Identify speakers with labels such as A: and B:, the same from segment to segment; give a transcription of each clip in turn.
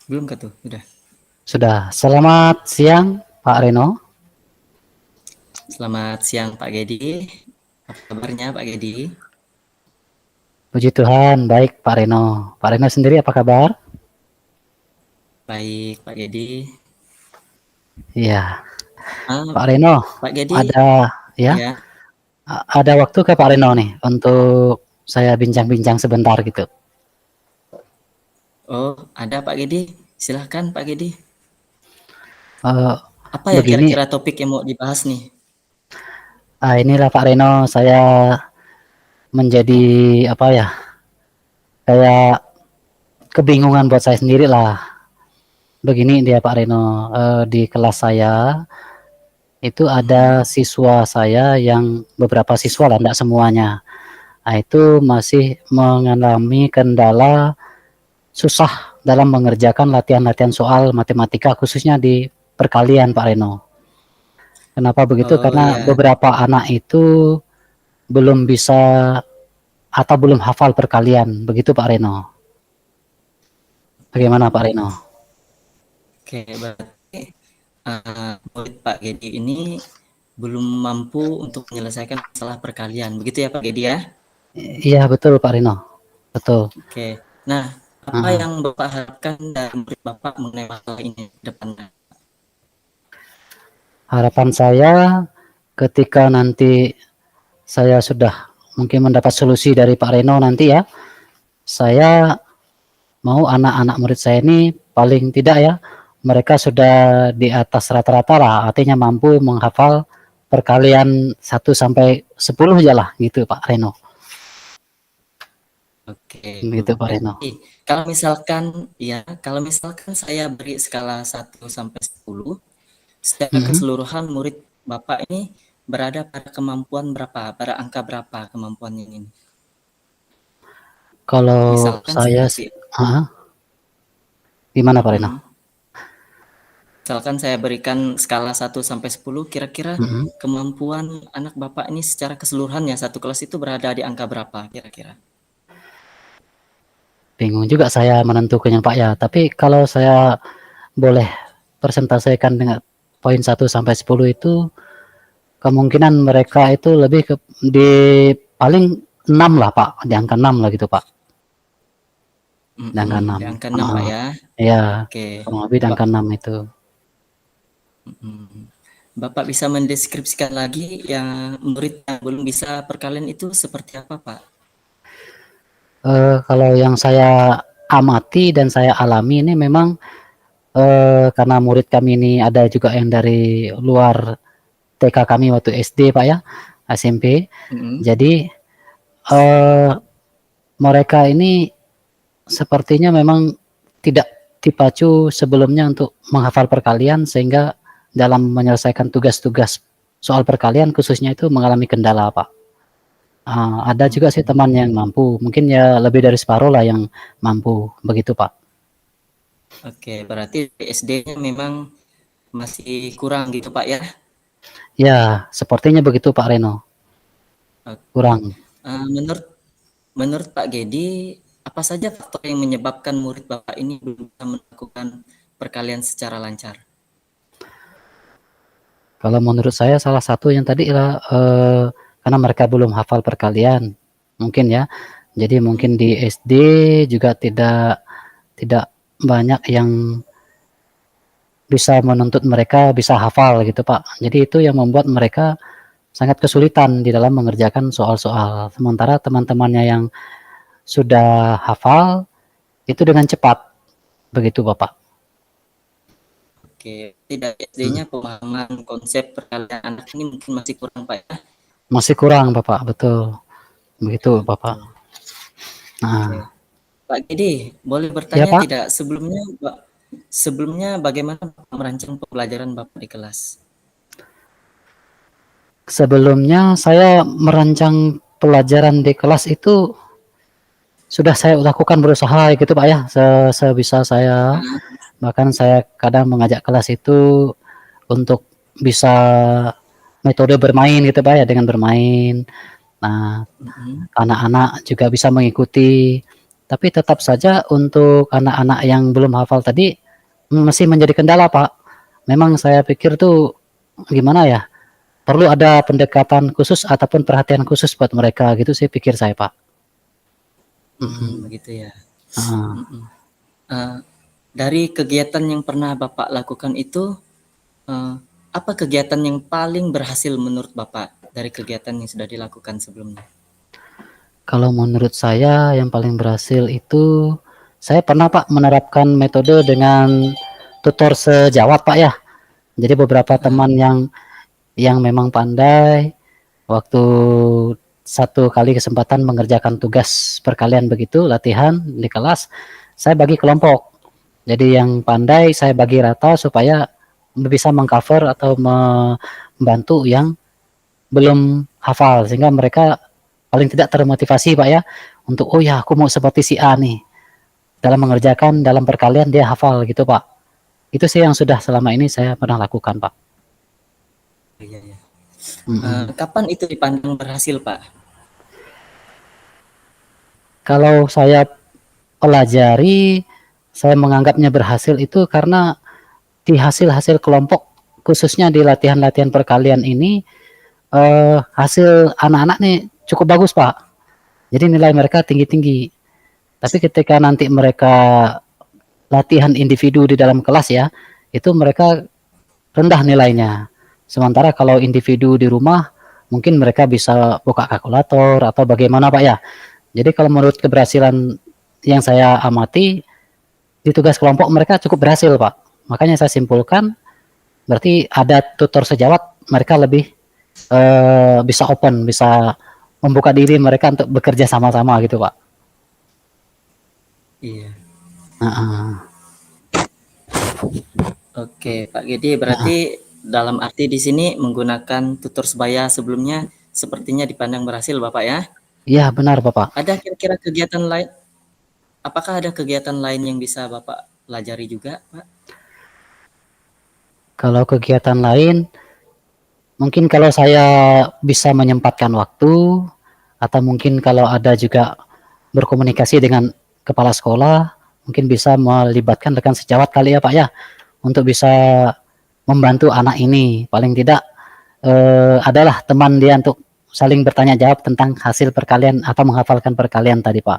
A: Belum kah tuh? Udah.
B: Sudah. Selamat siang, Pak Reno.
A: Selamat siang Pak Gedi. Apa kabarnya Pak Gedi?
B: Puji Tuhan, baik Pak Reno. Pak Reno sendiri apa kabar?
A: Baik Pak Gedi.
B: Iya,
A: Ah,
B: Pak Reno,
A: Pak Gedi,
B: ada ya,
A: ya.
B: ada waktu ke Pak Reno nih untuk saya bincang-bincang sebentar gitu.
A: Oh, ada Pak Gedi. Silahkan Pak Gedi.
B: Eh,
A: Apa ya
B: Begini,
A: kira-kira topik yang mau dibahas nih?
B: inilah Pak Reno, saya menjadi apa ya, kayak kebingungan buat saya sendiri lah. Begini dia Pak Reno, di kelas saya itu
A: Mhm.
B: ada siswa saya yang beberapa siswa lah, tidak semuanya. Nah, itu masih mengalami kendala susah dalam mengerjakan latihan-latihan soal matematika khususnya di perkalian Pak Reno. Kenapa begitu?
A: Oh
B: Karena
A: ya,
B: beberapa anak itu belum bisa atau belum hafal perkalian. Begitu Pak Reno. Bagaimana Pak Reno?
A: oke. Berarti murid Pak Gedi ini belum mampu untuk menyelesaikan masalah perkalian. Begitu ya Pak Gedi ya?
B: Iya betul Pak Reno. Betul.
A: Oke. Nah, apa
B: Nah,
A: yang Bapak harapkan dari murid Bapak mengenai masalah ini ke depannya?
B: harapan saya ketika nanti saya sudah mungkin mendapat solusi dari Pak Reno nanti ya, saya mau anak-anak murid saya ini paling tidak ya, mereka sudah di atas rata-rata lah, artinya mampu menghafal perkalian 1 sampai 10 aja lah gitu Pak Reno.
A: Oke,
B: Gitu Pak Reno.
A: berarti kalau misalkan saya beri skala 1 sampai 10, secara
B: Mhm.
A: keseluruhan murid Bapak ini berada pada kemampuan berapa? Pada angka berapa kemampuannya ini?
B: Kalau
A: Misalkan
B: saya
A: seperti
B: gimana Pak Reno?
A: mhm, misalkan saya berikan skala 1 sampai 10, kira-kira
B: Mhm.
A: kemampuan anak Bapak ini secara keseluruhannya satu kelas itu berada di angka berapa kira-kira?
B: Bingung juga saya menentukannya Pak ya, tapi kalau saya boleh persentasekan dengan poin 1 sampai 10 itu kemungkinan mereka itu lebih ke di paling 6 lah Pak, di angka 6 lah gitu Pak. Di angka
A: Mhm,
B: 6.
A: di angka 6 Pak
B: Heeh.
A: ya?
B: Iya,
A: Oke.
B: kurang lebih di
A: Ba
B: angka 6 itu.
A: mhm. Bapak bisa mendeskripsikan lagi yang murid yang belum bisa perkalian itu seperti apa, Pak?
B: Kalau yang saya amati dan saya alami ini memang, karena murid kami ini ada juga yang dari luar TK kami waktu SD Pak ya, SMP.
A: Mhm.
B: Jadi, eee, mereka ini sepertinya memang tidak dipacu sebelumnya untuk menghafal perkalian sehingga dalam menyelesaikan tugas-tugas soal perkalian khususnya itu mengalami kendala, Pak. Ada juga sih teman
A: Mhm.
B: yang mampu, mungkin ya lebih dari separuh lah yang mampu, begitu, Pak.
A: Oke, berarti SD-nya memang masih kurang gitu, Pak, ya?
B: Ya, sepertinya begitu, Pak Reno,
A: Oke.
B: kurang.
A: Menurut menurut Pak Gedi, apa saja faktor yang menyebabkan murid Bapak ini belum bisa melakukan perkalian secara lancar?
B: Kalau menurut saya salah satu yang tadi lah, karena mereka belum hafal perkalian, mungkin ya. Jadi
A: Mhm.
B: mungkin di SD juga tidak tidak banyak yang bisa menuntut mereka bisa hafal gitu, Pak. Jadi itu yang membuat mereka sangat kesulitan di dalam mengerjakan soal-soal. Sementara teman-temannya yang sudah hafal itu dengan cepat, begitu, Bapak.
A: Oke, tidak
B: Mhm.
A: SD-nya pemahaman konsep perkalian anak ini mungkin masih kurang, Pak, ya?
B: Masih kurang, Bapak, betul. Begitu,
A: Ya,
B: Bapak.
A: betul. Oke.
B: Nah,
A: Pak Gede, boleh
B: iya,
A: bertanya
B: Pak.
A: tidak sebelumnya bagaimana Bapak merancang pembelajaran Bapak di kelas?
B: Sebelumnya saya merancang pelajaran di kelas itu sudah saya lakukan berusaha gitu, Pak, ya, sebisa saya.
A: Ah,
B: Bahkan saya kadang mengajak kelas itu untuk bisa metode bermain gitu, Pak, ya, dengan bermain. Nah,
A: mhm,
B: anak-anak juga bisa mengikuti. Tapi tetap saja untuk anak-anak yang belum hafal tadi masih menjadi kendala, Pak. Memang saya pikir tuh gimana ya, perlu ada pendekatan khusus ataupun perhatian khusus buat mereka gitu sih pikir saya, Pak.
A: Begitu ya.
B: Heeh.
A: Dari kegiatan yang pernah Bapak lakukan itu, apa kegiatan yang paling berhasil menurut Bapak dari kegiatan yang sudah dilakukan sebelumnya?
B: Kalau menurut saya yang paling berhasil itu, saya pernah Pak menerapkan metode dengan tutor sejawat Pak ya. Jadi beberapa teman yang memang pandai, waktu satu kali kesempatan mengerjakan tugas perkalian begitu, latihan di kelas, saya bagi kelompok. Jadi yang pandai saya bagi rata supaya bisa mengcover atau membantu yang belum hafal, sehingga mereka paling tidak termotivasi Pak ya, untuk oh ya aku mau seperti si A nih, dalam mengerjakan dalam perkalian dia hafal gitu Pak. Itu sih yang sudah selama ini saya pernah lakukan Pak.
A: Iya, ya. Kapan itu dipandang berhasil Pak?
B: Kalau saya pelajari, saya menganggapnya berhasil itu karena di hasil-hasil kelompok, khususnya di latihan-latihan perkalian ini, hasil anak-anak nih cukup bagus Pak. Jadi nilai mereka tinggi-tinggi. Tapi ketika nanti mereka latihan individu di dalam kelas ya, itu mereka rendah nilainya. Sementara kalau individu di rumah, mungkin mereka bisa buka kalkulator atau bagaimana Pak ya. Jadi kalau menurut keberhasilan yang saya amati, di tugas kelompok mereka cukup berhasil Pak. Makanya saya simpulkan, berarti ada tutor sejawat, mereka lebih bisa open, bisa membuka diri mereka untuk bekerja sama-sama gitu Pak.
A: Iya. Oke Pak Gedi, berarti dalam arti di sini menggunakan tutor sebaya sebelumnya sepertinya dipandang berhasil Bapak ya?
B: Iya benar Bapak.
A: Ada kira-kira kegiatan lain? Apakah ada kegiatan lain yang bisa Bapak pelajari juga Pak?
B: Kalau kegiatan lain, mungkin kalau saya bisa menyempatkan waktu, atau mungkin kalau ada juga berkomunikasi dengan kepala sekolah, mungkin bisa melibatkan rekan sejawat kali ya Pak ya, untuk bisa membantu anak ini. Paling tidak adalah teman dia untuk saling bertanya jawab tentang hasil perkalian atau menghafalkan perkalian tadi Pak.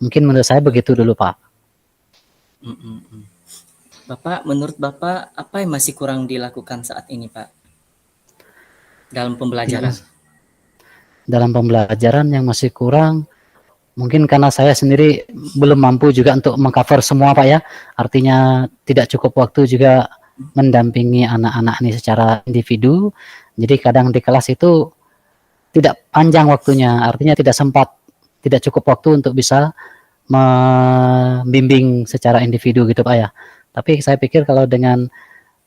B: Mungkin menurut saya begitu dulu Pak.
A: Bapak, menurut Bapak apa yang masih kurang dilakukan saat ini Pak? Dalam pembelajaran?
B: Dalam pembelajaran yang masih kurang, mungkin karena saya sendiri belum mampu juga untuk mengcover semua Pak ya. Artinya tidak cukup waktu juga mendampingi anak-anak ini secara individu. Jadi kadang di kelas itu tidak panjang waktunya, artinya tidak sempat, tidak cukup waktu untuk bisa membimbing secara individu gitu Pak ya. Tapi saya pikir kalau dengan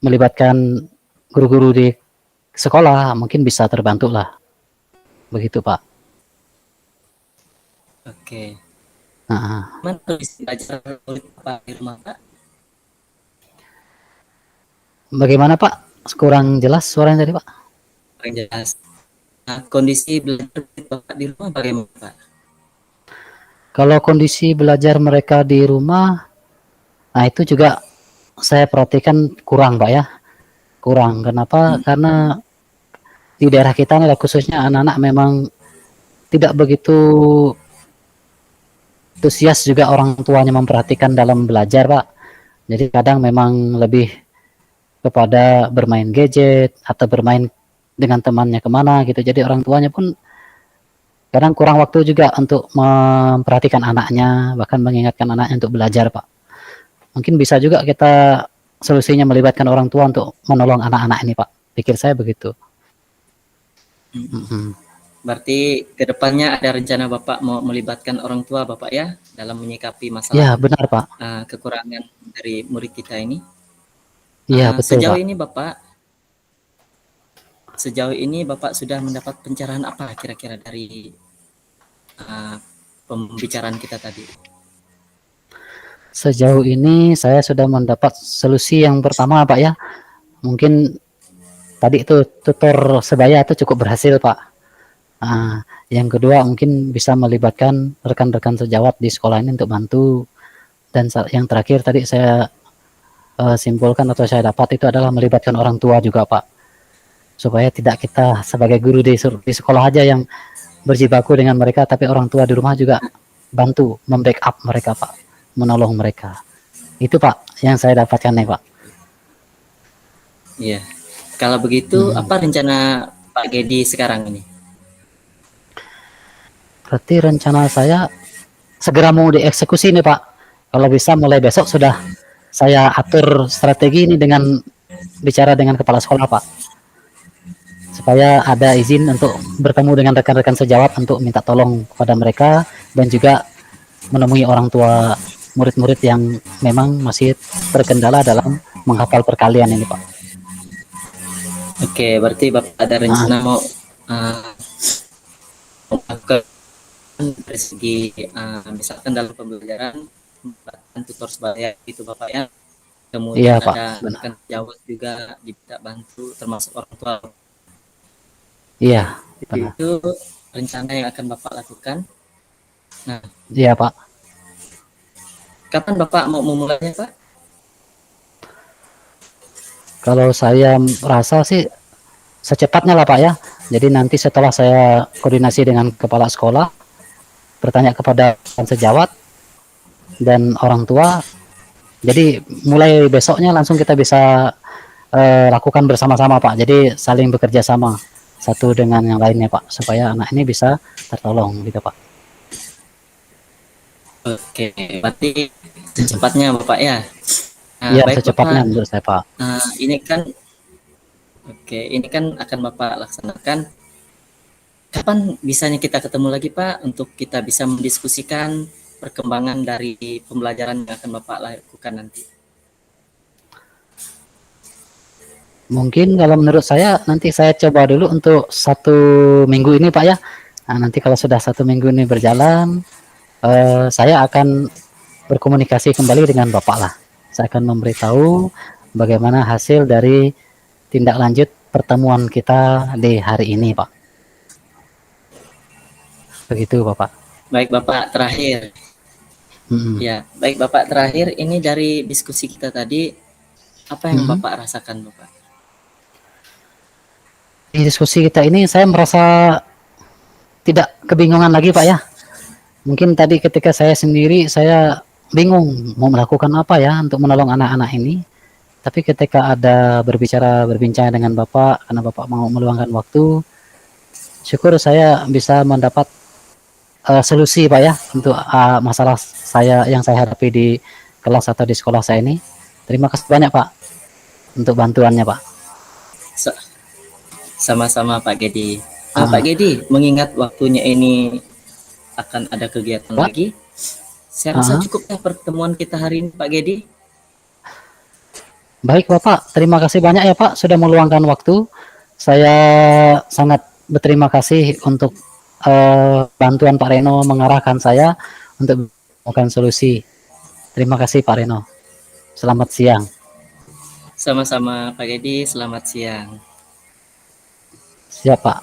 B: melibatkan guru-guru di sekolah mungkin bisa terbantu lah. Begitu Pak.
A: Oke. Mana kondisi belajar murid Pak di rumah Pak?
B: Bagaimana Pak? Kurang jelas suaranya tadi Pak.
A: Kurang jelas. Nah, kondisi belajar Bapak di rumah bagaimana Pak?
B: Kalau kondisi belajar mereka di rumah, nah itu juga saya perhatikan kurang Pak ya. Kurang. Kenapa? Karena di daerah kita nih khususnya anak-anak memang tidak begitu antusias juga orang tuanya memperhatikan dalam belajar Pak. Jadi kadang memang lebih kepada bermain gadget atau bermain dengan temannya kemana gitu. Jadi orang tuanya pun kadang kurang waktu juga untuk memperhatikan anaknya, bahkan mengingatkan anaknya untuk belajar Pak. Mungkin bisa juga kita solusinya melibatkan orang tua untuk menolong anak-anak ini Pak. Pikir saya begitu.
A: Berarti kedepannya ada rencana Bapak mau melibatkan orang tua Bapak ya dalam menyikapi masalah
B: Ya benar Pak.
A: Kekurangan dari murid kita ini.
B: Iya betul
A: sejauh
B: Pak.
A: Sejauh ini Bapak sudah mendapat pencerahan apa kira-kira dari pembicaraan kita tadi?
B: Sejauh ini saya sudah mendapat solusi yang pertama Pak ya. Mungkin tadi itu tutor sebaya itu cukup berhasil Pak. Yang kedua mungkin bisa melibatkan rekan-rekan sejawat di sekolah ini untuk bantu. Dan yang terakhir tadi saya simpulkan atau saya dapat itu adalah melibatkan orang tua juga Pak, supaya tidak kita sebagai guru di sekolah aja yang berjibaku dengan mereka, tapi orang tua di rumah juga bantu membackup mereka Pak, menolong mereka. Itu Pak yang saya dapatkan nih Pak.
A: Iya. Kalau begitu apa rencana Pak Gedi sekarang ini?
B: Berarti rencana saya segera mau dieksekusi nih Pak. Kalau bisa mulai besok sudah saya atur strategi ini dengan bicara dengan kepala sekolah Pak, supaya ada izin untuk bertemu dengan rekan-rekan sejawat untuk minta tolong kepada mereka, dan juga menemui orang tua murid-murid yang memang masih terkendala dalam menghafal perkalian ini Pak.
A: Oke, berarti Bapak ada rencana mau melakukan dari segi misalkan dalam pembelajaran membuatkan tutor sebaya itu Bapak ya. Kemudian
B: Iya Pak,
A: ada
B: benar.
A: rekan sejawat juga diminta bantu termasuk orang tua.
B: Iya, benar.
A: Itu rencana yang akan Bapak lakukan. Nah,
B: Iya Pak.
A: kapan Bapak mau memulainya Pak?
B: Kalau saya rasa sih secepatnya lah Pak ya. Jadi nanti setelah saya koordinasi dengan kepala sekolah, bertanya kepada sejawat dan orang tua, jadi mulai besoknya langsung kita bisa lakukan bersama-sama Pak. Jadi saling bekerja sama satu dengan yang lainnya Pak, supaya anak ini bisa tertolong gitu Pak.
A: Oke, berarti secepatnya Bapak ya. Nah,
B: Iya,
A: baik
B: secepatnya
A: Bapak.
B: menurut saya Pak.
A: Ini kan ini kan akan Bapak laksanakan. Kapan bisanya kita ketemu lagi Pak untuk kita bisa mendiskusikan perkembangan dari pembelajaran yang akan Bapak lakukan nanti?
B: Mungkin kalau menurut saya nanti saya coba dulu untuk 1 minggu ini Pak ya. Nah, nanti kalau sudah 1 minggu ini berjalan, saya akan berkomunikasi kembali dengan Bapak lah. Saya akan memberitahu bagaimana hasil dari tindak lanjut pertemuan kita di hari ini Pak. Begitu Bapak.
A: Baik Bapak, terakhir. Ya, baik Bapak, terakhir ini dari diskusi kita tadi, apa yang Bapak rasakan Bapak?
B: Di diskusi kita ini saya merasa tidak kebingungan lagi Pak ya. Mungkin tadi ketika saya sendiri saya bingung mau melakukan apa ya untuk menolong anak-anak ini. Tapi ketika ada berbincang dengan Bapak, karena Bapak mau meluangkan waktu, syukur saya bisa mendapat solusi Pak ya untuk masalah yang saya hadapi di kelas atau di sekolah saya ini. Terima kasih banyak Pak untuk bantuannya Pak.
A: Sama-sama Pak Gedi. Pak Gedi, mengingat waktunya ini akan ada kegiatan lagi, saya rasa cukup ya pertemuan kita hari ini Pak Gedi.
B: Baik Bapak, terima kasih banyak ya Pak sudah meluangkan waktu. Saya sangat berterima kasih untuk bantuan Pak Reno mengarahkan saya untuk menemukan solusi. Terima kasih Pak Reno. Selamat siang.
A: Sama-sama Pak Gedi, selamat siang.
B: Siap Pak.